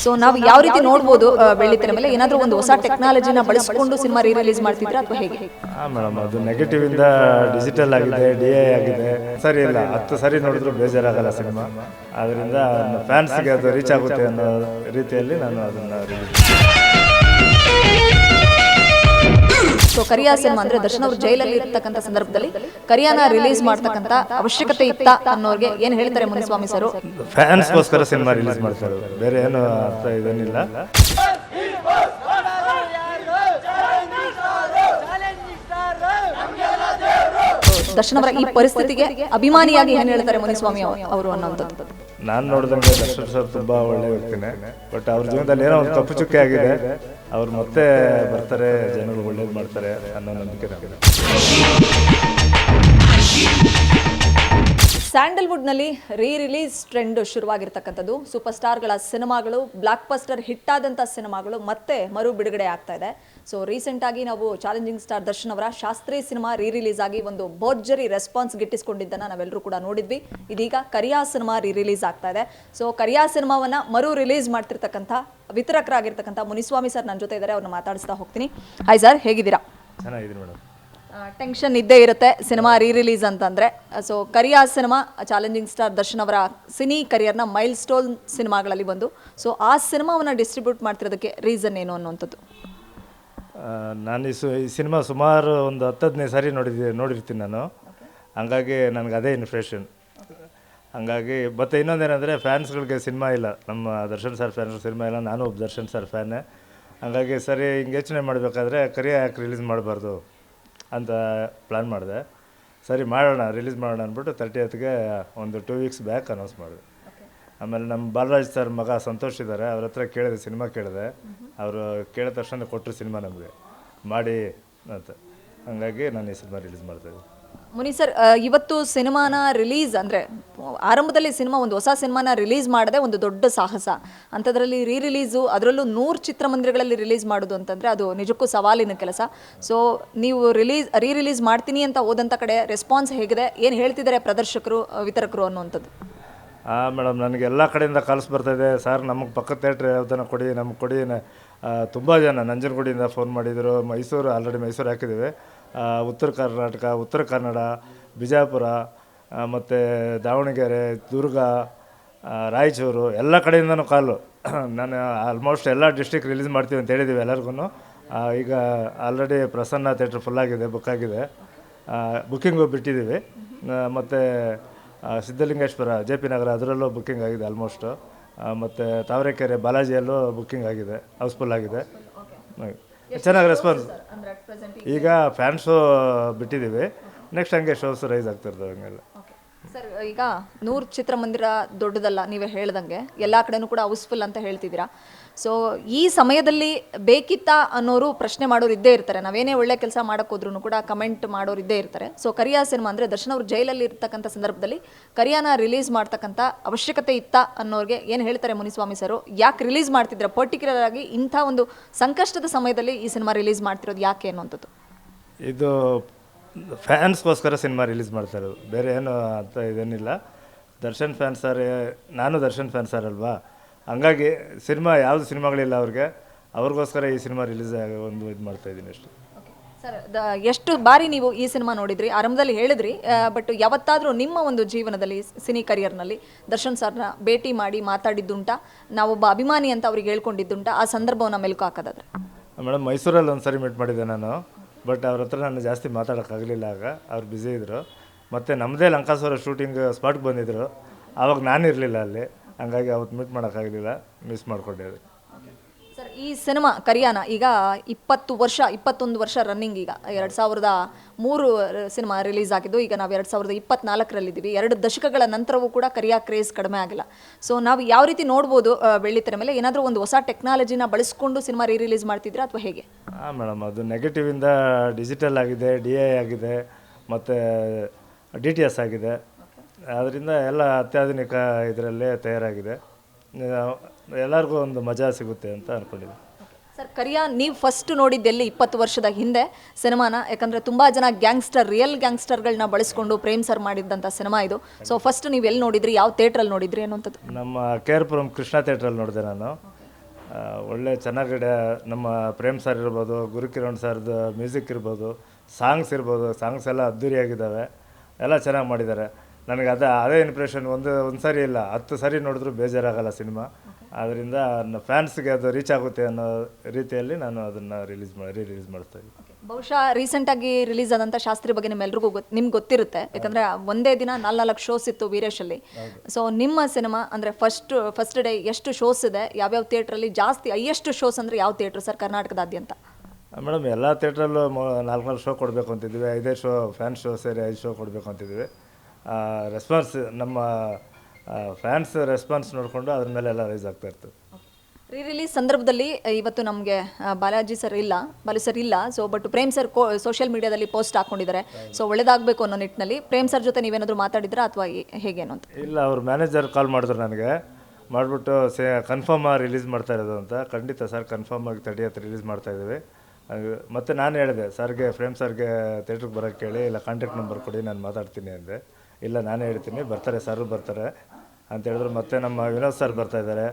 So ನಾವು ಯಾವ ರೀತಿ ನೋಡ್ಬೋದು ಬೆಳ್ಳಿತೆರೆ ಮೇಲೆ ಏನಾದರೂ ಒಂದು ಹೊಸ ಟೆಕ್ನಾಲಜಿನ ಬಳಸಿಕೊಂಡು ಸಿನಿಮಾ ರಿಲೀಸ್ ಮಾಡ್ತಿದ್ರೆ ಅಥವಾ ಹೇಗೆ? ಮೇಡಮ್ ಅದು ನೆಗೆಟಿವ್ ಇಂದ ಡಿಜಿಟಲ್ ಆಗಿದೆ, DI ಆಗಿದೆ. ಸರಿ ಇಲ್ಲ 10 ಸರಿ ನೋಡಿದ್ರು ಬೇಜಾರಾಗಲ್ಲ ಸಿನಿಮಾ. ಅದರಿಂದ ಫ್ಯಾನ್ಸ್ಗೆ ಅದು ರೀಚ್ ಆಗುತ್ತೆ ಅನ್ನೋ ರೀತಿಯಲ್ಲಿ ನಾನು ಅದನ್ನು ರಿಲೀಸ್. ಸೊ ಕರಿಯಾ ಸಿನಿಮಾ ಅಂದ್ರೆ ದರ್ಶನ್ ಅವರು ಜೈಲಲ್ಲಿ ಇರ್ತಕ್ಕಂಥ ಸಂದರ್ಭದಲ್ಲಿ ಕರಿಯಾನ ರಿಲೀಸ್ ಮಾಡ್ತಕ್ಕಂಥ ಅವಶ್ಯಕತೆ ಇತ್ತ ಅನ್ನೋರಿಗೆ ಏನು ಹೇಳ್ತಾರೆ ಮುನಿಸ್ವಾಮಿ ಸರ್? ಫ್ಯಾನ್ಸ್ಗೋಸ್ಕರ ಸಿನಿಮಾ ರಿಲೀಸ್ ಮಾಡ್ತಾರೆ, ಬೇರೆ ಏನು ಅರ್ಥ ಇದೇನಿಲ್ಲ. ದರ್ಶನ್ ಅವರ ಈ ಪರಿಸ್ಥಿತಿಗೆ ಅಭಿಮಾನಿಯಾಗಿ ಏನು ಹೇಳ್ತಾರೆ ಮುನಿಸ್ವಾಮಿ ಅವರು ಅನ್ನೋಂಥದ್ದು? ನಾನು ನೋಡಿದಂಗೆ ದರ್ಶನ್ ಸರ್ ತುಂಬಾ ಒಳ್ಳೆ ವ್ಯಕ್ತಿನೇ. ಬಟ್ ಅವ್ರ ಜೀವನದಲ್ಲಿ ಏನೋ ಒಂದು ಕಪ್ಪು ಚುಕ್ಕೆ ಆಗಿದೆ. ಅವ್ರು ಮತ್ತೆ ಬರ್ತಾರೆ, ಜನರು ಒಳ್ಳೇದು ಮಾಡ್ತಾರೆ ಅನ್ನೋ ನಂಬಿಕೆ ನಮಗೆ. ಸ್ಯಾಂಡಲ್ವುಡ್ನಲ್ಲಿ ರಿಲೀಸ್ ಟ್ರೆಂಡ್ ಶುರುವಾಗಿರ್ತಕ್ಕಂಥದ್ದು. ಸೂಪರ್ ಸ್ಟಾರ್ಗಳ ಸಿನಿಮಾಗಳು, ಬ್ಲಾಕ್ ಬಸ್ಟರ್ ಹಿಟ್ ಆದಂಥ ಸಿನಿಮಾಗಳು ಮತ್ತೆ ಮರು ಬಿಡುಗಡೆ ಆಗ್ತಾ ಇದೆ. ಸೊ ರೀಸೆಂಟಾಗಿ ನಾವು ಚಾಲೆಂಜಿಂಗ್ ಸ್ಟಾರ್ ದರ್ಶನ್ ಅವರ ಶಾಸ್ತ್ರಿ ಸಿನಿಮಾ ರಿಲೀಸ್ ಆಗಿ ಒಂದು ಭರ್ಜರಿ ರೆಸ್ಪಾನ್ಸ್ ಗಿಟ್ಟಿಸ್ಕೊಂಡಿದ್ದನ್ನು ನಾವೆಲ್ಲರೂ ಕೂಡ ನೋಡಿದ್ವಿ. ಇದೀಗ ಕರಿಯಾ ಸಿನಿಮಾ ರಿಲೀಸ್ ಆಗ್ತಾ ಇದೆ. ಸೊ ಕರಿಯಾ ಸಿನಿಮಾವನ್ನು ಮರು ರಿಲೀಸ್ ಮಾಡ್ತಿರ್ತಕ್ಕಂಥ ವಿತರಕರಾಗಿರ್ತಕ್ಕಂಥ ಮುನಿಸ್ವಾಮಿ ಸರ್ ನನ್ನ ಜೊತೆ ಇದ್ದಾರೆ, ಅವ್ರನ್ನ ಮಾತಾಡಿಸ್ತಾ ಹೋಗ್ತೀನಿ. ಹಾಯ್ ಸರ್, ಹೇಗಿದ್ದೀರಾ? ಚೆನ್ನಾಗಿದ್ದೀನಿ ಮೇಡಮ್. ಟೆನ್ಷನ್ ಇದ್ದೇ ಇರುತ್ತೆ ಸಿನಿಮಾ ರಿಲೀಸ್ ಅಂತಂದರೆ. ಸೊ ಕರಿಯಾ ಸಿನಿಮಾ ಚಾಲೆಂಜಿಂಗ್ ಸ್ಟಾರ್ ದರ್ಶನ್ ಅವರ ಸಿನಿ ಕರಿಯರ್ನ ಮೈಲ್ ಸ್ಟೋನ್ ಸಿನಿಮಾಗಳಲ್ಲಿ ಒಂದು. ಸೊ ಆ ಸಿನಿಮಾವನ್ನು ಡಿಸ್ಟ್ರಿಬ್ಯೂಟ್ ಮಾಡ್ತಿರೋದಕ್ಕೆ ರೀಸನ್ ಏನು ಅನ್ನುವಂಥದ್ದು? ನಾನು ಈ ಸಿನಿಮಾ ಸುಮಾರು ಒಂದು 10-15 ಸಾರಿ ನೋಡಿರ್ತೀನಿ ನಾನು. ಹಂಗಾಗಿ ನನಗೆ ಅದೇ ಇನ್ಫ್ರೇಷನ್. ಹಂಗಾಗಿ ಮತ್ತು ಇನ್ನೊಂದೇನೆಂದರೆ ಫ್ಯಾನ್ಸ್ಗಳಿಗೆ ಸಿನಿಮಾ ಇಲ್ಲ, ನಮ್ಮ ದರ್ಶನ್ ಸರ್ ಫ್ಯಾನ್ಸ್ ಸಿನಿಮಾ ಇಲ್ಲ. ನಾನು ಒಬ್ಬ ದರ್ಶನ್ ಸರ್ ಫ್ಯಾನೇ. ಹಂಗಾಗಿ ಸರಿ ಹಿಂಗೆ ಯೋಚನೆ ಮಾಡಬೇಕಾದ್ರೆ ಕರಿಯಾ ಯಾಕೆ ರಿಲೀಸ್ ಮಾಡಬಾರ್ದು ಅಂತ ಪ್ಲ್ಯಾನ್ ಮಾಡಿದೆ. ಸರಿ ಮಾಡೋಣ, ರಿಲೀಸ್ ಮಾಡೋಣ ಅಂದ್ಬಿಟ್ಟು 30th ಒಂದು 2 ವೀಕ್ಸ್ ಬ್ಯಾಕ್ ಅನೌನ್ಸ್ ಮಾಡಿದೆ. ಆಮೇಲೆ ನಮ್ಮ ಬಾಲರಾಜ್ ಸರ್ ಮಗ ಸಂತೋಷ್ ಇದ್ದಾರೆ, ಅವ್ರ ಹತ್ರ ಕೇಳಿದೆ, ಸಿನಿಮಾ ಕೇಳಿದೆ. ಅವರು ಕೇಳಿದ ತಕ್ಷಣ ಕೊಟ್ಟರು ಸಿನಿಮಾ ನಮಗೆ ಮಾಡಿ ಅಂತ. ಹಾಗಾಗಿ ನಾನು ಈ ಸಿನಿಮಾ ರಿಲೀಸ್ ಮಾಡ್ತಾಯಿದ್ದೆ. ಮುನಿ ಸರ್, ಇವತ್ತು ಸಿನಿಮಾನ ರಿಲೀಸ್ ಅಂದರೆ ಆರಂಭದಲ್ಲಿ ಸಿನಿಮಾ ಒಂದು ಹೊಸ ಸಿನಿಮಾನ ರಿಲೀಸ್ ಮಾಡದೆ ಒಂದು ದೊಡ್ಡ ಸಾಹಸ. ಅಂಥದ್ರಲ್ಲಿ ರಿಲೀಸು, ಅದರಲ್ಲೂ 100 ಚಿತ್ರಮಂದಿರಗಳಲ್ಲಿ ರಿಲೀಸ್ ಮಾಡೋದು ಅಂತಂದರೆ ಅದು ನಿಜಕ್ಕೂ ಸವಾಲಿನ ಕೆಲಸ. ಸೊ ನೀವು ರಿಲೀಸ್ ಮಾಡ್ತೀನಿ ಅಂತ ಹೋದಂಥ ಕಡೆ ರೆಸ್ಪಾನ್ಸ್ ಹೇಗಿದೆ, ಏನು ಹೇಳ್ತಿದ್ದಾರೆ ಪ್ರದರ್ಶಕರು, ವಿತರಕರು ಅನ್ನುವಂಥದ್ದು? ಮೇಡಮ್, ನನಗೆ ಎಲ್ಲ ಕಡೆಯಿಂದ ಕಾಲ್ಸ್ ಬರ್ತಾಯಿದೆ. ಸರ್ ನಮಗೆ ಪಕ್ಕದ ಥಿಯೇಟ್ರ್ ಯಾವುದನ್ನು ಕೊಡಿ, ನಮಗೆ ಕೊಡಿ. ತುಂಬ ಜನ ನಂಜನಗೂಡಿಂದ ಫೋನ್ ಮಾಡಿದರು. ಮೈಸೂರು ಆಲ್ರೆಡಿ ಮೈಸೂರು ಹಾಕಿದ್ದೀವಿ. ಉತ್ತರ ಕರ್ನಾಟಕ, ಉತ್ತರ ಕನ್ನಡ, ಬಿಜಾಪುರ, ಮತ್ತು ದಾವಣಗೆರೆ, ದುರ್ಗ, ರಾಯಚೂರು ಎಲ್ಲ ಕಡೆಯಿಂದನೂ ಕಾಲು. ನಾನು ಆಲ್ಮೋಸ್ಟ್ ಎಲ್ಲ ಡಿಸ್ಟ್ರಿಕ್ಟ್ ರಿಲೀಸ್ ಮಾಡ್ತೀವಿ ಅಂತ ಹೇಳಿದ್ದೀವಿ ಎಲ್ಲರಿಗೂ. ಈಗ ಆಲ್ರೆಡಿ ಪ್ರಸನ್ನ ಥಿಯೇಟ್ರ್ ಫುಲ್ಲಾಗಿದೆ, ಬುಕ್ ಆಗಿದೆ. ಬುಕ್ಕಿಂಗು ಬಿಟ್ಟಿದ್ದೀವಿ. ಮತ್ತು ಸಿದ್ಧಲಿಂಗೇಶ್ವರ, JP ನಗರ ಅದರಲ್ಲೂ ಬುಕ್ಕಿಂಗ್ ಆಗಿದೆ ಆಲ್ಮೋಸ್ಟು. ಮತ್ತು ತಾವರೆಕೆರೆ ಬಾಲಾಜಿಯಲ್ಲೂ ಬುಕ್ಕಿಂಗ್ ಆಗಿದೆ, ಹೌಸ್ಫುಲ್ ಆಗಿದೆ. ಚೆನ್ನಾಗಿ ರೆಸ್ಪಾನ್ಸ್. ಈಗ ಫ್ಯಾನ್ಸು ಬಿಟ್ಟಿದ್ದೀವಿ, ನೆಕ್ಸ್ಟ್ ಹಂಗೆ ಶೋಸ್ ರೈಸ್ ಆಗ್ತಿರ್ತವೆ ಹಂಗೆಲ್ಲ. ಸರ್, ಈಗ 100 ಚಿತ್ರಮಂದಿರ ದೊಡ್ಡದಲ್ಲ, ನೀವೇ ಹೇಳ್ದಂಗೆ ಎಲ್ಲ ಕಡೆನೂ ಕೂಡ ಹೌಸ್ಫುಲ್ ಅಂತ ಹೇಳ್ತಿದ್ದೀರಾ. ಸೊ ಈ ಸಮಯದಲ್ಲಿ ಬೇಕಿತ್ತಾ ಅನ್ನೋರು ಪ್ರಶ್ನೆ ಮಾಡೋರು ಇದ್ದೇ ಇರ್ತಾರೆ. ನಾವೇನೇ ಒಳ್ಳೆ ಕೆಲಸ ಮಾಡೋಕ್ಕೋದ್ರೂ ಕೂಡ ಕಮೆಂಟ್ ಮಾಡೋರು ಇದ್ದೇ ಇರ್ತಾರೆ. ಸೊ ಕರಿಯಾ ಸಿನಿಮಾ ಅಂದರೆ ದರ್ಶನ್ ಅವರು ಜೈಲಲ್ಲಿ ಇರ್ತಕ್ಕಂಥ ಸಂದರ್ಭದಲ್ಲಿ ಕರಿಯಾನ ರಿಲೀಸ್ ಮಾಡ್ತಕ್ಕಂಥ ಅವಶ್ಯಕತೆ ಇತ್ತಾ ಅನ್ನೋರಿಗೆ ಏನು ಹೇಳ್ತಾರೆ ಮುನಿಸ್ವಾಮಿ ಸರ್? ಯಾಕೆ ರಿಲೀಸ್ ಮಾಡ್ತಿದ್ರೆ ಪರ್ಟಿಕ್ಯುಲರ್ ಆಗಿ ಇಂಥ ಒಂದು ಸಂಕಷ್ಟದ ಸಮಯದಲ್ಲಿ ಈ ಸಿನಿಮಾ ರಿಲೀಸ್ ಮಾಡ್ತಿರೋದು ಯಾಕೆ ಅನ್ನುವಂಥದ್ದು? ಇದು ಫ್ಯಾನ್ಸ್ಗೋಸ್ಕರ ಸಿನಿಮಾ ರಿಲೀಸ್ ಮಾಡ್ತಾ ಇರೋದು, ಬೇರೆ ಏನು ಅಂತ ಇದೇನಿಲ್ಲ. ದರ್ಶನ್ ಫ್ಯಾನ್ಸ್ ಸರ್, ನಾನು ದರ್ಶನ್ ಫ್ಯಾನ್ಸ್ ಸರ್ ಅಲ್ವಾ, ಹಂಗಾಗಿ ಸಿನಿಮಾ ಯಾವುದು ಸಿನಿಮಾಗಳಿಲ್ಲ ಅವ್ರಿಗೋಸ್ಕರ ಈ ಸಿನಿಮಾ ರಿಲೀಸ್ ಒಂದು ಇದು ಮಾಡ್ತಾಯಿದ್ದೀನಿ ಅಷ್ಟೇ. ಸರ್, ಎಷ್ಟು ಬಾರಿ ನೀವು ಈ ಸಿನಿಮಾ ನೋಡಿದ್ರಿ? ಆರಂಭದಲ್ಲಿ ಹೇಳಿದ್ರಿ, ಬಟ್ ಯಾವತ್ತಾದರೂ ನಿಮ್ಮ ಒಂದು ಜೀವನದಲ್ಲಿ ಸಿನಿ ಕರಿಯರ್ನಲ್ಲಿ ದರ್ಶನ್ ಸರ್ನ ಭೇಟಿ ಮಾಡಿ ಮಾತಾಡಿದ್ದುಂಟಾ? ನಾವೊಬ್ಬ ಅಭಿಮಾನಿ ಅಂತ ಅವ್ರಿಗೆ ಹೇಳ್ಕೊಂಡಿದ್ದುಂಟಾ? ಆ ಸಂದರ್ಭವನ್ನು ಮೆಲುಕು ಹಾಕೋದಾದ್ರೆ ಮೇಡಮ್, ಮೈಸೂರಲ್ಲಿ ಒಂದು ಸರಿ ಮೀಟ್ ಮಾಡಿದ್ದೆ ನಾನು. ಬಟ್ ಅವ್ರ ಹತ್ರ ನಾನು ಜಾಸ್ತಿ ಮಾತಾಡೋಕ್ಕಾಗಲಿಲ್ಲ, ಆಗ ಅವ್ರು ಬ್ಯುಸಿ ಇದ್ದರು. ಮತ್ತು ನಮ್ಮದೇ ಲಂಕಾಸುರ ಶೂಟಿಂಗ್ ಸ್ಪಾಟ್ಗೆ ಬಂದಿದ್ದರು, ಆವಾಗ ನಾನಿರಲಿಲ್ಲ ಅಲ್ಲಿ. ಹಂಗಾಗಿ ಅವತ್ತು ಮೀಟ್ ಮಾಡೋಕ್ಕಾಗಲಿಲ್ಲ, ಮಿಸ್ ಮಾಡ್ಕೊಂಡಿದ್ದೆ. ಸರ್, ಈ ಸಿನಿಮಾ ಕರಿಯಾನ ಈಗ 21 ವರ್ಷ ರನ್ನಿಂಗ್. ಈಗ 2003 ಸಿನಿಮಾ ರಿಲೀಸ್ ಆಗಿದ್ದು, ಈಗ ನಾವು 2024ರಲ್ಲಿದ್ದೀವಿ. 2 ದಶಕಗಳ ನಂತರವೂ ಕೂಡ ಕರಿಯಾ ಕ್ರೇಜ್ ಕಡಿಮೆ ಆಗಿಲ್ಲ. ಸೊ ನಾವು ಯಾವ ರೀತಿ ನೋಡ್ಬೋದು ಬೆಳ್ಳಿತೆರೆ ಮೇಲೆ ಏನಾದರೂ ಒಂದು ಹೊಸ ಟೆಕ್ನಾಲಜಿನ ಬಳಸ್ಕೊಂಡು ಸಿನಿಮಾ ರಿಲೀಸ್ ಮಾಡ್ತಿದ್ರೆ ಅಥವಾ ಹೇಗೆ? ಮೇಡಮ್, ಅದು ನೆಗೆಟಿವ್ ಇಂದ ಡಿಜಿಟಲ್ ಆಗಿದೆ, DI ಆಗಿದೆ, ಮತ್ತು DTS ಆಗಿದೆ. ಅದರಿಂದ ಎಲ್ಲ ಅತ್ಯಾಧುನಿಕ ಇದರಲ್ಲೇ ತಯಾರಾಗಿದೆ. ಎಲ್ಲರಿಗೂ ಒಂದು ಮಜಾ ಸಿಗುತ್ತೆ ಅಂತ ಅಂದ್ಕೊಂಡಿದ್ದೀನಿ. ಸರ್, ಕರಿಯಾ ನೀವು ಫಸ್ಟ್ ನೋಡಿದ್ದೆಲ್ಲಿ 20 ವರ್ಷದ ಹಿಂದೆ ಸಿನಿಮಾನ? ಯಾಕಂದರೆ ತುಂಬ ಜನ ರಿಯಲ್ ಗ್ಯಾಂಗ್ಸ್ಟರ್ಗಳನ್ನ ಬಳಸ್ಕೊಂಡು ಪ್ರೇಮ್ ಸರ್ ಮಾಡಿದ್ದಂಥ ಸಿನಿಮಾ ಇದು. ಸೊ ಫಸ್ಟ್ ನೀವು ಎಲ್ಲಿ ನೋಡಿದ್ರಿ, ಯಾವ ಥಿಯೇಟ್ರಲ್ಲಿ ನೋಡಿದ್ರಿ ಅನ್ನೋಂಥದ್ದು? ನಮ್ಮ KR ಪುರಂ ಕೃಷ್ಣ ಥಿಯೇಟ್ರಲ್ಲಿ ನೋಡಿದೆ ನಾನು. ಒಳ್ಳೆ ಚೆನ್ನಾಗಿ ನಮ್ಮ ಪ್ರೇಮ್ ಸರ್ ಇರ್ಬೋದು, ಗುರುಕಿರಣ್ ಸರ್ದು ಮ್ಯೂಸಿಕ್ ಇರ್ಬೋದು, ಸಾಂಗ್ಸ್ ಇರ್ಬೋದು, ಸಾಂಗ್ಸ್ ಎಲ್ಲ ಅದ್ದೂರಿಯಾಗಿದ್ದಾವೆ, ಎಲ್ಲ ಚೆನ್ನಾಗಿ ಮಾಡಿದ್ದಾರೆ. ನನಗೆ ಅದೇ ಇಂಪ್ರೆಷನ್ ಒಂದು ಸರಿ ಇಲ್ಲ 10 ಸರಿ ನೋಡಿದ್ರು ಬೇಜಾರಾಗಲ್ಲ ಸಿನಿಮಾ. ಆದ್ದರಿಂದ ಫ್ಯಾನ್ಸ್ಗೆ ಅದು ರೀಚ್ ಆಗುತ್ತೆ ಅನ್ನೋ ರೀತಿಯಲ್ಲಿ ನಾನು ಅದನ್ನು ರಿಲೀಸ್ ಮಾಡ್ತಾ ಇದ್ದೀನಿ. ಬಹುಶಃ ರೀಸೆಂಟಾಗಿ ರಿಲೀಸ್ ಆದಂಥ ಶಾಸ್ತ್ರಿ ಬಗ್ಗೆ ನಿಮ್ಮೆಲ್ರಿಗೂ ನಿಮ್ಗೆ ಗೊತ್ತಿರುತ್ತೆ, ಯಾಕಂದರೆ ಒಂದೇ ದಿನ 4 ಶೋಸ್ ಇತ್ತು ವೀರೇಶಲ್ಲಿ. ಸೊ ನಿಮ್ಮ ಸಿನಿಮಾ ಅಂದರೆ ಫಸ್ಟ್ ಡೇ ಎಷ್ಟು ಶೋಸ್ ಇದೆ, ಯಾವ್ಯಾವ ಥಿಯೇಟ್ರಲ್ಲಿ ಜಾಸ್ತಿ ಹೈಯೆಸ್ಟ್ ಶೋಸ್ ಅಂದರೆ ಯಾವ ಥಿಯೇಟ್ರ್ ಸರ್ ಕರ್ನಾಟಕದಾದ್ಯಂತ? ಮೇಡಮ್ ಎಲ್ಲ ಥಿಯೇಟ್ರಲ್ಲೂ 4 ಶೋ ಕೊಡಬೇಕು ಅಂತಿದ್ವಿ, 5 ಶೋ ಫ್ಯಾನ್ ಶೋ ಸೇರಿ 5 ಶೋ ಕೊಡಬೇಕು ಅಂತಿದ್ವಿ. ರೆಸ್ಪಾನ್ಸ್ ನಮ್ಮ ಫ್ಯಾನ್ಸ್ ರೆಸ್ಪಾನ್ಸ್ ನೋಡಿಕೊಂಡು ಅದ್ರ ಮೇಲೆ ಎಲ್ಲ ರೈಸ್ ಆಗ್ತಾ ಇರ್ತದೆ. ರಿಲೀಸ್ ಸಂದರ್ಭದಲ್ಲಿ ಇವತ್ತು ನಮಗೆ ಬಾಲಾಜಿ ಸರ್ ಇಲ್ಲ, so but Prem sir social ಮೀಡಿಯಾದಲ್ಲಿ ಪೋಸ್ಟ್ ಹಾಕ್ಕೊಂಡಿದ್ದಾರೆ. ಸೊ ಒಳ್ಳೇದಾಗಬೇಕು ಅನ್ನೋ ನಿಟ್ಟಿನಲ್ಲಿ ಪ್ರೇಮ್ ಸರ್ ಜೊತೆ ನೀವೇನಾದರೂ ಮಾತಾಡಿದ್ರಾ ಅಥವಾ ಹೇಗೇನು ಅಂತ? ಇಲ್ಲ, ಅವ್ರ ಮ್ಯಾನೇಜರ್ ಕಾಲ್ ಮಾಡಿದ್ರು ನನಗೆ, ಮಾಡಿಬಿಟ್ಟು ಕನ್ಫರ್ಮ್ ರಿಲೀಸ್ ಮಾಡ್ತಾ ಇರೋದು ಅಂತ. ಖಂಡಿತ ಸರ್, ಕನ್ಫರ್ಮ್ ಆಗಿ 30th ರಿಲೀಸ್ ಮಾಡ್ತಾಯಿದ್ದೀವಿ. ಮತ್ತು ನಾನು ಹೇಳಿದೆ ಸರ್ಗೆ, ಫ್ರೇಮ್ ಸರ್ಗೆ ಥಿಯೇಟ್ರಿಗೆ ಬರೋಕ್ಕೆ ಕೇಳಿ, ಇಲ್ಲ ಕಾಂಟ್ಯಾಕ್ಟ್ ನಂಬರ್ ಕೊಡಿ, ನಾನು ಮಾತಾಡ್ತೀನಿ ಅಂದೆ. ಇಲ್ಲ ನಾನೇ ಹೇಳ್ತೀನಿ, ಬರ್ತಾರೆ ಸರ್ ಬರ್ತಾರೆ ಅಂತ ಹೇಳಿದ್ರು. ಮತ್ತು ನಮ್ಮ ವಿನೋದ್ ಸರ್ ಬರ್ತಾಯಿದ್ದಾರೆ,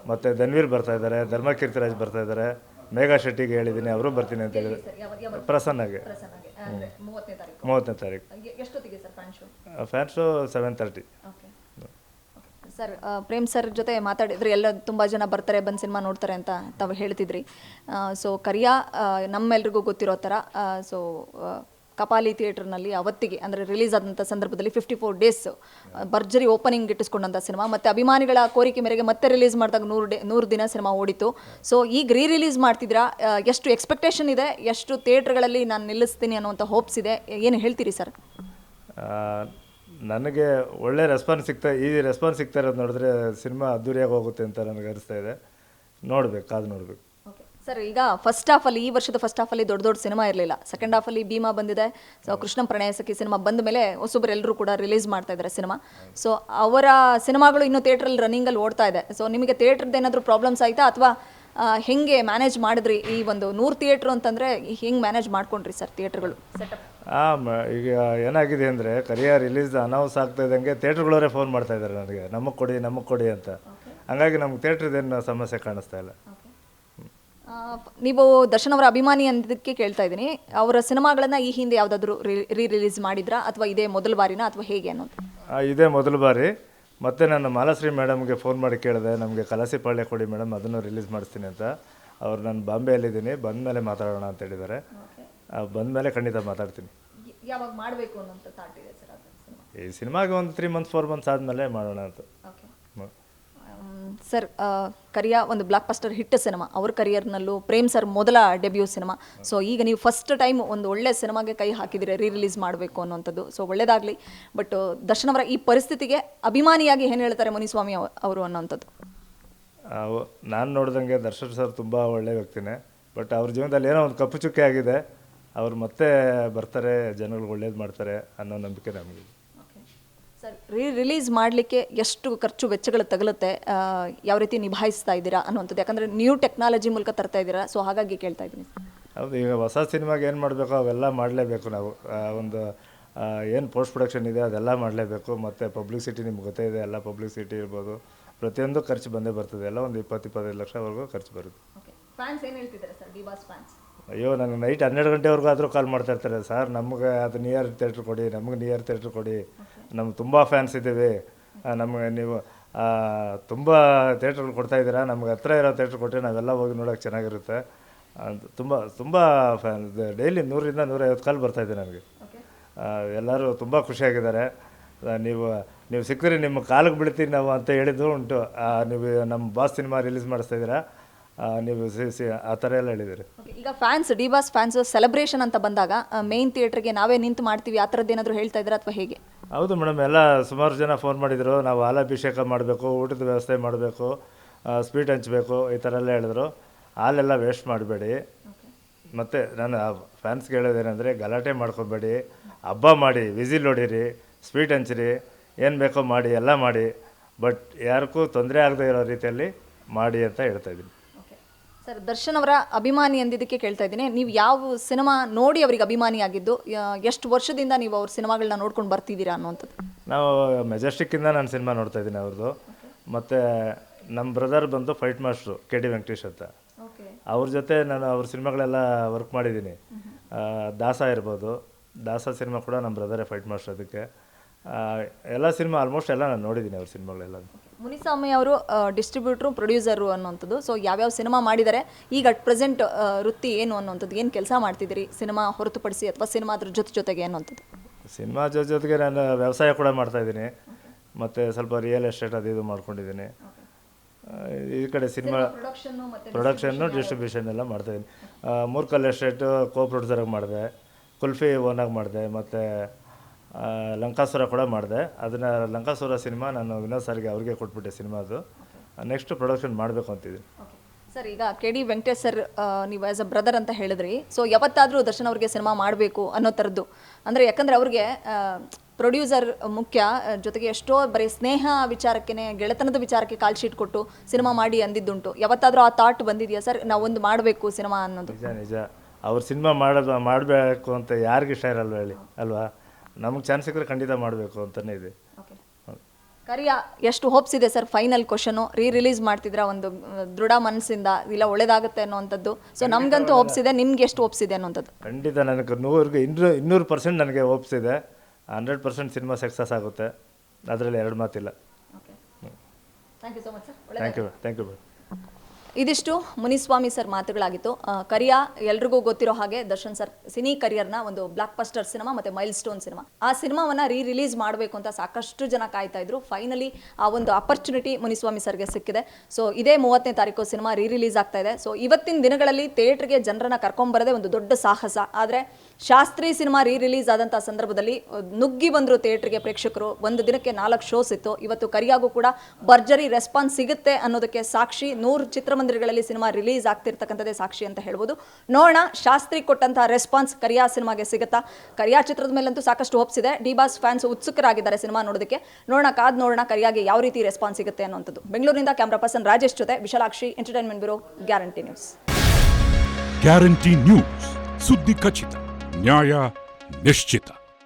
ಮತ್ತು ಧನ್ವೀರ್ ಬರ್ತಾಯಿದ್ದಾರೆ, ಧರ್ಮಕೀರ್ತಿರಾಜ್ ಬರ್ತಾಯಿದ್ದಾರೆ, ಮೇಘಾ ಶೆಟ್ಟಿಗೆ ಹೇಳಿದ್ದೀನಿ, ಅವರು ಬರ್ತೀನಿ ಅಂತ ಹೇಳಿದ್ರು. ಪ್ರಸನ್ನಾಗೆ 30ನೇ ತಾರೀಕು fan show 7:30. Sir Prem sir ಜೊತೆ ಮಾತಾಡಿದ್ರಿ, ಎಲ್ಲ ತುಂಬ ಜನ ಬರ್ತಾರೆ, ಬಂದು ಸಿನಿಮಾ ನೋಡ್ತಾರೆ ಅಂತ ತಾವು ಹೇಳ್ತಿದ್ರಿ. ಸೊ ಕರಿಯಾ ನಮ್ಮೆಲ್ರಿಗೂ ಗೊತ್ತಿರೋ ಥರ ಸೊ ಕಪಾಲಿ ಥಿಯೇಟ್ರ್ನಲ್ಲಿ ಅವತ್ತಿಗೆ ಅಂದರೆ ರಿಲೀಸ್ ಆದಂಥ ಸಂದರ್ಭದಲ್ಲಿ 54 ಡೇಸ್ ಭರ್ಜರಿ ಓಪನಿಂಗ್ ಇಟ್ಟಿಸ್ಕೊಂಡಂಥ ಸಿನಿಮಾ. ಮತ್ತು ಅಭಿಮಾನಿಗಳ ಕೋರಿಕೆ ಮೇರೆಗೆ ಮತ್ತೆ ರಿಲೀಸ್ ಮಾಡಿದಾಗ 100 ದಿನ ಸಿನಿಮಾ ಓಡಿತು. ಸೊ ಈಗ ರಿಲೀಸ್ ಮಾಡ್ತಿದ್ದೀರಾ, ಎಷ್ಟು ಎಕ್ಸ್ಪೆಕ್ಟೇಷನ್ ಇದೆ, ಎಷ್ಟು ಥಿಯೇಟ್ರ್ಗಳಲ್ಲಿ ನಾನು ನಿಲ್ಲಿಸ್ತೀನಿ ಅನ್ನೋಂಥ ಹೋಪ್ಸ್ ಇದೆ, ಏನು ಹೇಳ್ತೀರಿ ಸರ್? ನನಗೆ ಒಳ್ಳೆ ರೆಸ್ಪಾನ್ಸ್ ಈ ರೆಸ್ಪಾನ್ಸ್ ಸಿಗ್ತಾ ಇರೋದು ನೋಡಿದ್ರೆ ಸಿನಿಮಾ ಅದ್ದೂರಿಯಾಗಿ ಹೋಗುತ್ತೆ ಅಂತ ನನಗೆ ಅನಿಸ್ತಾ ಇದೆ. ಕಾದು ನೋಡಬೇಕು ಸರ್. ಈಗ ಫಸ್ಟ್ ಹಾಫಲ್ಲಿ, ಈ ವರ್ಷದ ಫಸ್ಟ್ ಹಾಫಲ್ಲಿ ದೊಡ್ಡ ಸಿನಿಮಾ ಇರಲಿಲ್ಲ. ಸೆಕೆಂಡ್ ಹಾಫಲ್ಲಿ ಭೀಮಾ ಬಂದಿದೆ. ಸೊ ಕೃಷ್ಣ ಪ್ರಣಯಸಖಿ ಸಿನಿಮಾ ಬಂದ ಮೇಲೆ ಹೊಸೊಬ್ಬರು ಎಲ್ಲರೂ ಕೂಡ ರಿಲೀಸ್ ಮಾಡ್ತಾ ಇದ್ದಾರೆ ಸಿನಿಮಾ. ಸೊ ಅವರ ಸಿನಿಮಾಗಳು ಇನ್ನೂ ಥಿಯೇಟ್ರಲ್ಲಿ ರನ್ನಿಂಗಲ್ಲಿ ಓಡ್ತಾ ಇದೆ. ಸೊ ನಿಮಗೆ ಥಿಯೇಟ್ರದ್ದು ಏನಾದರೂ ಪ್ರಾಬ್ಲಮ್ಸ್ ಆಯಿತಾ, ಅಥವಾ ಹೆಂಗೆ ಮ್ಯಾನೇಜ್ ಮಾಡಿದ್ರಿ? ಈ ಒಂದು 100 ಥಿಯೇಟ್ರು ಅಂತಂದರೆ ಹೆಂಗೆ ಮ್ಯಾನೇಜ್ ಮಾಡ್ಕೊಂಡ್ರಿ ಸರ್ ಥಿಯೇಟ್ರ್ಗಳು ಸೆಟಪ್? ಈಗ ಏನಾಗಿದೆ ಅಂದರೆ, ಕರಿಯಾ ರಿಲೀಸ್ ಅನೌನ್ಸ್ ಆಗ್ತಾ ಇದ್ದಂಗೆ ಥಿಯೇಟ್ರ್ಗಳವರೇ ಫೋನ್ ಮಾಡ್ತಾ ಇದ್ದಾರೆ ನನಗೆ, ನಮಗೆ ಕೊಡಿ ಅಂತ. ಹಂಗಾಗಿ ನಮ್ಗೆ ಥಿಯೇಟ್ರದ್ದೇನು ಸಮಸ್ಯೆ ಕಾಣಿಸ್ತಾ ಇಲ್ಲ. ನೀವು ದರ್ಶನ್ ಅವರ ಅಭಿಮಾನಿ ಅಂದಕ್ಕೆ ಕೇಳ್ತಾ ಇದ್ದೀನಿ, ಅವರ ಸಿನಿಮಾಗಳನ್ನು ಈ ಹಿಂದೆ ಯಾವುದಾದ್ರೂ ರಿಲೀಸ್ ಮಾಡಿದ್ರಾ, ಅಥವಾ ಇದೇ ಮೊದಲ ಬಾರಿನಾ, ಅಥವಾ ಹೇಗೆ ಅನ್ನೋದು? ಇದೇ ಮೊದಲ ಬಾರಿ. ಮತ್ತು ನಾನು ಮಾಲಾಶ್ರೀ ಮೇಡಮ್ಗೆ ಫೋನ್ ಮಾಡಿ ಕೇಳಿದೆ, ನಮಗೆ ಕಲಾಸಿಪಾಳ್ಯ ಕೊಡಿ ಮೇಡಮ್, ಅದನ್ನು ರಿಲೀಸ್ ಮಾಡಿಸ್ತೀನಿ ಅಂತ. ಅವ್ರು ನಾನು ಬಾಂಬೆಯಲ್ಲಿದ್ದೀನಿ, ಬಂದಮೇಲೆ ಮಾತಾಡೋಣ ಅಂತ ಹೇಳಿದ್ದಾರೆ. ಬಂದಮೇಲೆ ಖಂಡಿತ ಮಾತಾಡ್ತೀನಿ. ಯಾವಾಗ ಮಾಡಬೇಕು ಅನ್ನೋಂಥ ಥಾಟ್ ಇದೆ ಸರ್ ಈ ಸಿನಿಮಾಗೆ ಒಂದು 3 months 4 months ಆದಮೇಲೆ ಮಾಡೋಣ ಅಂತ. ಸರ್ ಕರಿಯಾ ಒಂದು ಬ್ಲಾಕ್ ಬಸ್ಟರ್ ಹಿಟ್ ಸಿನಿಮಾ, ಅವ್ರ ಕರಿಯರ್ನಲ್ಲೂ ಪ್ರೇಮ್ ಸರ್ ಮೊದಲ ಡೆಬ್ಯೂ ಸಿನಿಮಾ. ಸೊ ಈಗ ನೀವು ಫಸ್ಟ್ ಟೈಮ್ ಒಂದು ಒಳ್ಳೆ ಸಿನಿಮಾಗೆ ಕೈ ಹಾಕಿದ್ದೀರಿ, ರಿಲೀಸ್ ಮಾಡಬೇಕು ಅನ್ನೋಂಥದ್ದು. ಸೊ ಒಳ್ಳೇದಾಗಲಿ. ಬಟ್ ದರ್ಶನ್ ಅವರ ಈ ಪರಿಸ್ಥಿತಿಗೆ ಅಭಿಮಾನಿಯಾಗಿ ಏನು ಹೇಳ್ತಾರೆ ಮುನಿಸ್ವಾಮಿ ಅವರು ಅನ್ನೋಂಥದ್ದು? ನಾನು ನೋಡ್ದಂಗೆ ದರ್ಶನ್ ಸರ್ ತುಂಬ ಒಳ್ಳೆ ವ್ಯಕ್ತಿನೇ. ಬಟ್ ಅವ್ರ ಜೀವನದಲ್ಲಿ ಏನೋ ಒಂದು ಕಪ್ಪು ಚುಕ್ಕೆ ಆಗಿದೆ. ಅವ್ರು ಮತ್ತೆ ಬರ್ತಾರೆ, ಜನಗಳಿಗೆ ಒಳ್ಳೇದು ಮಾಡ್ತಾರೆ ಅನ್ನೋ ನಂಬಿಕೆ ನಮಗೆ. ಸರ್ ರಿಲೀಸ್ ಮಾಡಲಿಕ್ಕೆ ಎಷ್ಟು ಖರ್ಚು ವೆಚ್ಚಗಳು ತಗಲುತ್ತೆ, ಯಾವ ರೀತಿ ನಿಭಾಯಿಸ್ತಾ ಇದ್ದೀರಾ ಅನ್ನುವಂಥದ್ದು? ಯಾಕಂದರೆ ನ್ಯೂ ಟೆಕ್ನಾಲಜಿ ಮೂಲಕ ತರ್ತಾ ಇದ್ದೀರಾ, ಸೊ ಹಾಗಾಗಿ ಕೇಳ್ತಾ ಇದ್ದೀನಿ. ಹೌದು, ಈಗ ಹೊಸ ಸಿನಿಮಾಗೆ ಏನು ಮಾಡಬೇಕೋ ಅವೆಲ್ಲ ಮಾಡಲೇಬೇಕು ನಾವು. ಒಂದು ಏನು ಪೋಸ್ಟ್ ಪ್ರೊಡಕ್ಷನ್ ಇದೆ ಅದೆಲ್ಲ ಮಾಡಲೇಬೇಕು. ಮತ್ತು ಪಬ್ಲಿಸಿಟಿ ನಿಮ್ಗೆ ಗೊತ್ತೇ ಇದೆ, ಎಲ್ಲ ಪಬ್ಲಿಸಿಟಿ ಇರ್ಬೋದು, ಪ್ರತಿಯೊಂದು ಖರ್ಚು ಬಂದೇ ಬರ್ತದೆ. ಎಲ್ಲ ಒಂದು 20-25 ಲಕ್ಷವರೆಗೂ ಖರ್ಚು ಬರುತ್ತೆ. ಫ್ಯಾನ್ಸ್ ಏನು ಹೇಳ್ತಿದ್ದಾರೆ ಸರ್, ಡಿ-ಬಾಸ್ ಫ್ಯಾನ್ಸ್? ಅಯ್ಯೋ, ನನಗೆ ನೈಟ್ 12 ಗಂಟೆವರೆಗೂ ಆದರೂ ಕಾಲ್ ಮಾಡ್ತಾ ಇರ್ತಾರೆ, ಸರ್ ನಮಗೆ ಅದು ನಿಯರ್ ಥಿಯೇಟ್ರ್ ಕೊಡಿ, ನಮಗೆ ನಿಯರ್ ಥಿಯೇಟ್ರ್ ಕೊಡಿ, ನಮ್ಗೆ ತುಂಬ ಫ್ಯಾನ್ಸ್ ಇದ್ದೀವಿ, ನಮಗೆ ನೀವು ತುಂಬ ಥಿಯೇಟ್ರ್ಗಳು ಕೊಡ್ತಾಯಿದ್ದೀರಾ, ನಮ್ಗೆ ಹತ್ರ ಇರೋ ಥಿಯೇಟ್ರ್ ಕೊಟ್ಟರೆ ನಾವೆಲ್ಲ ಹೋಗಿ ನೋಡೋಕೆ ಚೆನ್ನಾಗಿರುತ್ತೆ ಅಂತ ತುಂಬ ಫ್ಯಾನ್. ಡೈಲಿ 100-150 ಕಾಲ್ ಬರ್ತಾಯಿದೆ ನನಗೆ. ಎಲ್ಲರೂ ತುಂಬ ಖುಷಿಯಾಗಿದ್ದಾರೆ. ನೀವು ಸಿಕ್ಕಿದ್ರೆ ನಿಮ್ಮ ಕಾಲಿಗೆ ಬೀಳ್ತೀವಿ ನಾವು ಅಂತ ಹೇಳಿದ್ದು ಉಂಟು. ನೀವು ನಮ್ಮ ಬಾಸ್ ಸಿನಿಮಾ ರಿಲೀಸ್ ಮಾಡಿಸ್ತಾಯಿದ್ದೀರಾ, ನೀವು ಆ ಥರ ಎಲ್ಲ ಹೇಳಿದ್ದೀರಿ. ಈಗ ಫ್ಯಾನ್ಸ್, ಡಿ-ಬಾಸ್ ಫ್ಯಾನ್ಸ್ ಸೆಲೆಬ್ರೇಷನ್ ಅಂತ ಬಂದಾಗ ಮೇನ್ ಥಿಯೇಟ್ರಿಗೆ ನಾವೇ ನಿಂತು ಮಾಡ್ತೀವಿ, ಆ ಥರದ್ದು ಏನಾದರೂ ಹೇಳ್ತಾ ಇದ್ದೀರಾ ಅಥವಾ ಹೇಗೆ? ಹೌದು ಮೇಡಮ್, ಎಲ್ಲ ಸುಮಾರು ಜನ ಫೋನ್ ಮಾಡಿದರು. ನಾವು ಹಾಲಾಭಿಷೇಕ ಮಾಡಬೇಕು, ಊಟದ ವ್ಯವಸ್ಥೆ ಮಾಡಬೇಕು, ಸ್ವೀಟ್ ಹಂಚಬೇಕು, ಈ ಥರ ಎಲ್ಲ ಹೇಳಿದ್ರು. ಹಾಲೆಲ್ಲ ವೇಸ್ಟ್ ಮಾಡಬೇಡಿ. ಮತ್ತು ನಾನು ಫ್ಯಾನ್ಸ್ಗೆ ಹೇಳೋದೇನೆಂದರೆ, ಗಲಾಟೆ ಮಾಡ್ಕೊಬೇಡಿ, ಹಬ್ಬ ಮಾಡಿ, ವಿಸಿಲ್ ಹೊಡೀರಿ, ಸ್ವೀಟ್ ಹಂಚಿರಿ, ಏನು ಬೇಕೋ ಮಾಡಿ, ಎಲ್ಲ ಮಾಡಿ, ಬಟ್ ಯಾರಿಗೂ ತೊಂದರೆ ಆಗದೆ ಇರೋ ರೀತಿಯಲ್ಲಿ ಮಾಡಿ ಅಂತ ಹೇಳ್ತಾಯಿದ್ದೀನಿ. ಸರ್ ದರ್ಶನ್ ಅವರ ಅಭಿಮಾನಿ ಅಂದಿದ್ದಕ್ಕೆ ಕೇಳ್ತಾ ಇದ್ದೀನಿ, ನೀವು ಯಾವ ಸಿನಿಮಾ ನೋಡಿ ಅವರಿಗೆ ಅಭಿಮಾನಿ ಆಗಿದ್ದು, ಎಷ್ಟು ವರ್ಷದಿಂದ ನೀವು ಅವ್ರ ಸಿನಿಮಾಗಳನ್ನ ನೋಡ್ಕೊಂಡು ಬರ್ತಿದ್ದೀರಾ ಅನ್ನುವಂಥದ್ದು? ನಾವು ಮೆಜೆಸ್ಟಿಕ್ಕಿಂದ ನಾನು ಸಿನಿಮಾ ನೋಡ್ತಾಯಿದ್ದೀನಿ ಅವ್ರದ್ದು. ಮತ್ತು ನಮ್ಮ ಬ್ರದರ್ ಬಂದು ಫೈಟ್ ಮಾಸ್ಟ್ರು KD ವೆಂಕಟೇಶ್ ಅಂತ. ಓಕೆ. ಅವ್ರ ಜೊತೆ ನಾನು ಅವ್ರ ಸಿನಿಮಾಗಳೆಲ್ಲ ವರ್ಕ್ ಮಾಡಿದ್ದೀನಿ. ದಾಸ ಇರ್ಬೋದು, ದಾಸ ಸಿನಿಮಾ ಕೂಡ ನಮ್ಮ ಬ್ರದರೇ ಫೈಟ್ ಮಾಸ್ಟರ್. ಅದಕ್ಕೆ ಎಲ್ಲ ಸಿನಿಮಾ ಆಲ್ಮೋಸ್ಟ್ ಎಲ್ಲ ನಾನು ನೋಡಿದ್ದೀನಿ ಅವ್ರ ಸಿನಿಮಾಗಳೆಲ್ಲ. ಮುನಿಸ್ವಾಮಿ ಅವರು ಡಿಸ್ಟ್ರಿಬ್ಯೂಟ್ರು, ಪ್ರೊಡ್ಯೂಸರು ಅನ್ನೋಂಥದ್ದು. ಸೊ ಯಾವ್ಯಾವ ಸಿನಿಮಾ ಮಾಡಿದ್ದಾರೆ, ಈಗ ಅಟ್ ಪ್ರೆಸೆಂಟ್ ವೃತ್ತಿ ಏನು ಅನ್ನೋಂಥದ್ದು, ಏನು ಕೆಲಸ ಮಾಡ್ತಿದ್ದೀರಿ ಸಿನಿಮಾ ಹೊರತುಪಡಿಸಿ, ಅಥವಾ ಸಿನಿಮಾ ಅದ್ರ ಜೊತೆಗೆ ಅನ್ನೋಂಥದ್ದು? ಸಿನಿಮಾ ಜೊತೆಗೆ ನಾನು ವ್ಯವಸಾಯ ಕೂಡ ಮಾಡ್ತಾಯಿದ್ದೀನಿ, ಮತ್ತು ಸ್ವಲ್ಪ ರಿಯಲ್ ಎಸ್ಟೇಟ್ ಅದು ಇದು ಮಾಡ್ಕೊಂಡಿದ್ದೀನಿ. ಈ ಕಡೆ ಸಿನಿಮಾ ಪ್ರೊಡಕ್ಷನ್ನು ಡಿಸ್ಟ್ರಿಬ್ಯೂಷನ್ ಎಲ್ಲ ಮಾಡ್ತಾಯಿದ್ದೀನಿ. ಮೂರ್ಕಲ್ ಎಸ್ಟೇಟು ಪ್ರೊಡ್ಯೂಸರಾಗಿ ಮಾಡಿದೆ, ಕುಲ್ಫಿ ಓನಾಗಿ ಮಾಡಿದೆ, ಮತ್ತು ಲಂಕಾಸುರ ಕೂಡ ಮಾಡಿದೆ. ಅದನ್ನು ಲಂಕಾಸುರ ಸಿನಿಮಾ ನಾನು ವಿನೋದ್ ಸರ್ಗೆ ಅವ್ರಿಗೆ ಕೊಟ್ಬಿಟ್ಟೆ ಸಿನಿಮಾ. ಅದು ನೆಕ್ಸ್ಟ್ ಪ್ರೊಡಕ್ಷನ್ ಮಾಡಬೇಕು ಅಂತಿದ್ದೀನಿ. ಸರ್, ಈಗ KD ವೆಂಕಟೇಶ್ ಸರ್ ನೀವು ಆ್ಯಸ್ ಅ ಬ್ರದರ್ ಅಂತ ಹೇಳಿದ್ರಿ. ಸೊ ಯಾವತ್ತಾದರೂ ದರ್ಶನ್ ಅವ್ರಿಗೆ ಸಿನಿಮಾ ಮಾಡಬೇಕು ಅನ್ನೋ ಥರದ್ದು, ಅಂದರೆ ಯಾಕಂದರೆ ಅವ್ರಿಗೆ ಪ್ರೊಡ್ಯೂಸರ್ ಮುಖ್ಯ, ಜೊತೆಗೆ ಎಷ್ಟೋ ಬರೀ ಸ್ನೇಹ ವಿಚಾರಕ್ಕೆ, ಗೆಳೆತನದ ವಿಚಾರಕ್ಕೆ ಕಾಲ್ ಶೀಟ್ ಕೊಟ್ಟು ಸಿನಿಮಾ ಮಾಡಿ ಅಂದಿದ್ದುಂಟು. ಯಾವತ್ತಾದರೂ ಆ ಥಾಟ್ ಬಂದಿದೆಯಾ ಸರ್, ನಾವೊಂದು ಮಾಡಬೇಕು ಸಿನಿಮಾ ಅನ್ನೋದು? ನಿಜ ಅವ್ರ ಸಿನಿಮಾ ಮಾಡಬೇಕು ಅಂತ ಯಾರಿಗೆ ಇಷ್ಟ ಇರಲ್ವ ಹೇಳಿ ಅಲ್ವಾ? ನಮಗೆ ಚಾನ್ಸ್ ಸಿಕ್ಕರೆ ಖಂಡಿತ ಮಾಡಬೇಕು ಅಂತಲೇ ಇದೆ. ಕರಿಯಾ ಎಷ್ಟು ಹೋಪ್ಸ್ ಇದೆ ಸರ್? ಫೈನಲ್ ಕ್ವಶನು, ರಿಲೀಸ್ ಮಾಡ್ತಿದ್ರ ಒಂದು ದೃಢ ಮನಸ್ಸಿಂದ, ಇಲ್ಲ ಒಳ್ಳೇದಾಗುತ್ತೆ ಅನ್ನೋವಂಥದ್ದು. ಸೊ ನಮಗಂತೂ ಹೋಪ್ಸ್ ಇದೆ, ನಿಮ್ಗೆ ಎಷ್ಟು ಹೋಪ್ಸ್ ಇದೆ ಅನ್ನೋಂಥದ್ದು? ಖಂಡಿತ ನನಗೆ 200% ನನಗೆ ಹೋಪ್ಸ್ ಇದೆ. 100% ಸಿನಿಮಾ ಸಕ್ಸಸ್ ಆಗುತ್ತೆ, ಅದರಲ್ಲಿ ಎರಡು ಮಾತಿಲ್ಲ. Thank you so much sir. Thank you. ಇದಿಷ್ಟು ಮುನಿಸ್ವಾಮಿ ಸರ್ ಮಾತುಗಳಾಗಿತ್ತು. ಕರಿಯಾ ಎಲ್ರಿಗೂ ಗೊತ್ತಿರೋ ಹಾಗೆ ದರ್ಶನ್ ಸರ್ ಸಿನಿ ಕರಿಯರ್ನ ಒಂದು ಬ್ಲಾಕ್ ಬಸ್ಟರ್ ಸಿನಿಮಾ ಮತ್ತು ಮೈಲ್ ಸ್ಟೋನ್ ಸಿನಿಮಾ. ಆ ಸಿನಿಮಾವನ್ನು ರಿಲೀಸ್ ಮಾಡಬೇಕು ಅಂತ ಸಾಕಷ್ಟು ಜನ ಕಾಯ್ತಾ ಇದ್ರು. ಫೈನಲಿ ಆ ಒಂದು ಅಪರ್ಚುನಿಟಿ ಮುನಿಸ್ವಾಮಿ ಸರ್ಗೆ ಸಿಕ್ಕಿದೆ. ಸೊ ಇದೇ 30ನೇ ತಾರೀಕು ಸಿನಿಮಾ ರಿಲೀಸ್ ಆಗ್ತಾ ಇದೆ. ಸೊ ಇವತ್ತಿನ ದಿನಗಳಲ್ಲಿ ಥಿಯೇಟ್ರಿಗೆ ಜನರನ್ನ ಕರ್ಕೊಂಬರದೆ ಒಂದು ದೊಡ್ಡ ಸಾಹಸ. ಆದರೆ ಶಾಸ್ತ್ರಿ ಸಿನಿಮಾ ರಿಲೀಸ್ ಆದಂಥ ಸಂದರ್ಭದಲ್ಲಿ ನುಗ್ಗಿ ಬಂದರು ಥಿಯೇಟ್ರಿಗೆ ಪ್ರೇಕ್ಷಕರು. ಒಂದು ದಿನಕ್ಕೆ 4 ಶೋಸ್ ಇತ್ತು. ಇವತ್ತು ಕರಿಯಾಗೂ ಕೂಡ ಭರ್ಜರಿ ರೆಸ್ಪಾನ್ಸ್ ಸಿಗುತ್ತೆ ಅನ್ನೋದಕ್ಕೆ ಸಾಕ್ಷಿ 100 ಚಿತ್ರಮಂದಿರಗಳಲ್ಲಿ ಸಿನಿಮಾ ರಿಲೀಸ್ ಆಗ್ತಿರ್ತಕ್ಕಂಥದ್ದೇ ಸಾಕ್ಷಿ ಅಂತ ಹೇಳ್ಬೋದು. ನೋಡೋಣ ಶಾಸ್ತ್ರಿ ಕೊಟ್ಟಂತಹ ರೆಸ್ಪಾನ್ಸ್ ಕರಿಯಾ ಸಿನಿಮಾಗೆ ಸಿಗುತ್ತಾ? ಕರಿಯಾ ಚಿತ್ರದ ಮೇಲಂತೂ ಸಾಕಷ್ಟು ಹೋಪ್ಸ್ ಇದೆ. ಡಿ-ಬಾಸ್ ಫ್ಯಾನ್ಸ್ ಉತ್ಸುಕರಾಗಿದ್ದಾರೆ ಸಿನಿಮಾ ನೋಡೋದಕ್ಕೆ. ನೋಡೋಣ ಕರಿಯಾಗೆ ಯಾವ ರೀತಿ ರೆಸ್ಪಾನ್ಸ್ ಸಿಗುತ್ತೆ ಅನ್ನೋಂಥದ್ದು. ಬೆಂಗಳೂರಿನಿಂದ ಕ್ಯಾಮ್ರಾ ಪರ್ಸನ್ ರಾಜೇಶ್ ಜೊತೆ Vishalakshi, entertainment bureau, guarantee news. Guarantee news, ಸುದ್ದಿ ಖಚಿತ, ನ್ಯಾಯ ನಿಶ್ಚಿತ.